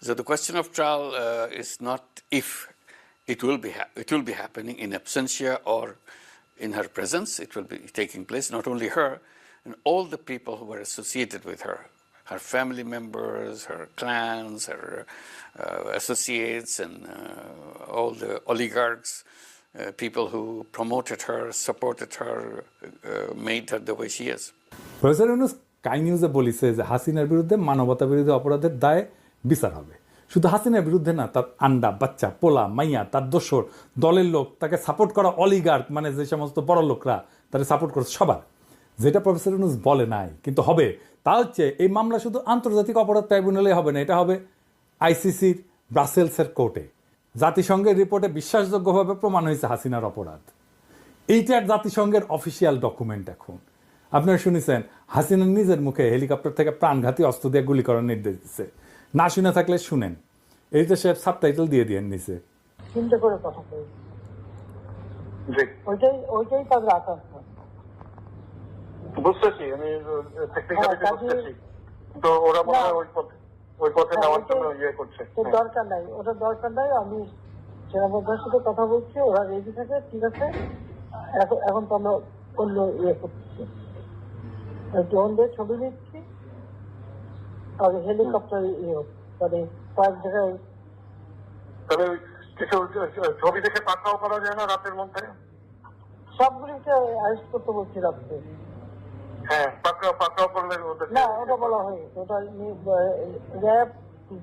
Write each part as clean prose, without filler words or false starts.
So the question of trial is not if it will be happening in absentia or in her presence. It will be taking place. Not only her, and all the people who were associated with her, her family members, her clans, her associates, and all the oligarchs, people who promoted her, supported her, made her the way she is. Professor Yunus sky নিউজে বলেছে যে হাসিনার বিরুদ্ধে মানবতা বিরোধী অপরাধের দায়ে বিচার হবে। শুধু হাসিনার বিরুদ্ধে না, তার আন্ডা, বাচ্চা, পোলা, মাইয়া, তার দোসর, দলের লোক, তাকে সাপোর্ট করা অলিগার্ক, মানে যে সমস্ত বড় লোকরা তাকে সাপোর্ট করছে, সবার। যেটা প্রফেসর ইউনূস বলে নাই কিন্তু হবে, তা হচ্ছে এই মামলা শুধু আন্তর্জাতিক অপরাধ ট্রাইব্যুনালে হবে না, এটা হবে আইসিসির ব্রাসেলসের কোর্টে। জাতিসংঘের রিপোর্টে বিশ্বাসযোগ্যভাবে প্রমাণ হয়েছে হাসিনার অপরাধ। এইটার জাতিসংঘের অফিসিয়াল ডকুমেন্ট। এখন আপনারা শুনেছেন হাসিনার নিজের মুখে হেলিকপ্টার থেকে প্রাণঘাতী অস্ত্র দিয়ে গুলি করার নির্দেশ দিচ্ছে। না শুনে থাকলে শুনেন, এই তো সে সাবটাইটেল দিয়ে নিচে। চিন্তা করে কথা বলি, ওইটাই তাদের আকাঙ্ক্ষা। বুঝতেছি, আমি টেকনিক্যালি বুঝতেছি, তো ওরা মনে হয় ওই পথে নেওয়ার জন্য ইয়ে করছে। দরকার নাই, ওটা দরকার নাই। আমি সেনাবাহিনীর সাথে কথা বলছি, ওরা রেডি থাকে, ঠিক আছে। এখন তো আমরা অন্য ইয়ে করতেছি, ড্রোন দিয়ে ছবি নিচ্ছি, আর হেলিকপ্টার ইয়ে মানে কয়েক জায়গায়। তবে কিছু ছবি দেখে পাকড়াও করা যায় না রাতের মধ্যে? সবগুলিকে অ্যারেস্ট করতে বলছি রাত্রে। হ্যাঁ, পাকড়াও করলে না, ওটা বলা হয়েছে, ওটা র্যাব,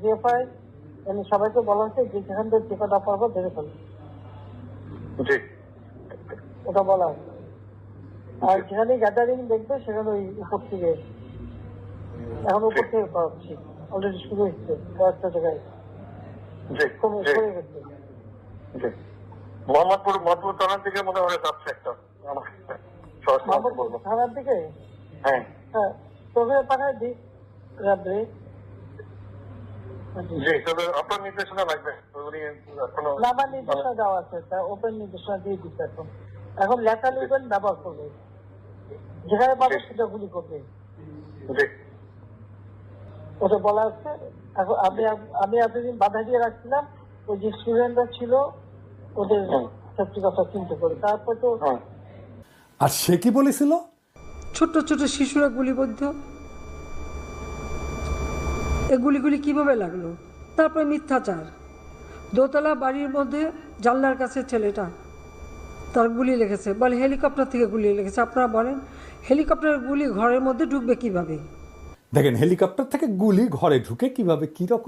জিএফআই, সবাইকে বলা হয়েছে যে যেখান থেকে যে কটা পারবো ধরে ফেলবে, ওটা বলা হয়। আর যেখানে গ্যাদারিং দেখবে সেখানে ওই উপর থেকে, এখন উপর থেকে করাচ্ছি, অলরেডি শুরু হচ্ছে কয়েকটা জায়গায়, কমে গেছে। মোহাম্মদপুর থানার দিকে মনে হয় যাচ্ছে একটা, থানার দিকে। হ্যাঁ, তোকে পাঠায় দিই রাত্রে। আপনার নির্দেশনা লাগবে? আমার নির্দেশনা দেওয়া আছে, ওপেন নির্দেশনা দিয়ে দিচ্ছে। এখন লেখা লিখবেন, ব্যবহার করবে, যেখানে পাবে সেটা গুলি করবে, ওটা বলা হচ্ছে। এখন আমি এতদিন বাধা দিয়ে রাখছিলাম, ওই যে স্টুডেন্টরা ছিল ওদের সত্যি কথা চিন্তা করে, তারপর তো। আর সে কি বলেছিল? ছোট ছোট শিশুরা গুলিবদ্ধ, এ গুলিগুলি কিভাবে লাগলো? তারপরে মিথ্যাচার, দোতলা বাড়ির মধ্যে জানলার কাছে ছেলেটা তার গুলি লেগেছে, বলে হেলিকপ্টার থেকে গুলি লেগেছে। আপনারা বলেন হেলিকপ্টারের গুলি ঘরের মধ্যে ঢুকবে কিভাবে? দেখেন, হেলিকপ্টার থেকে গুলি ঘরে ঢুকে কিভাবে, কি রকম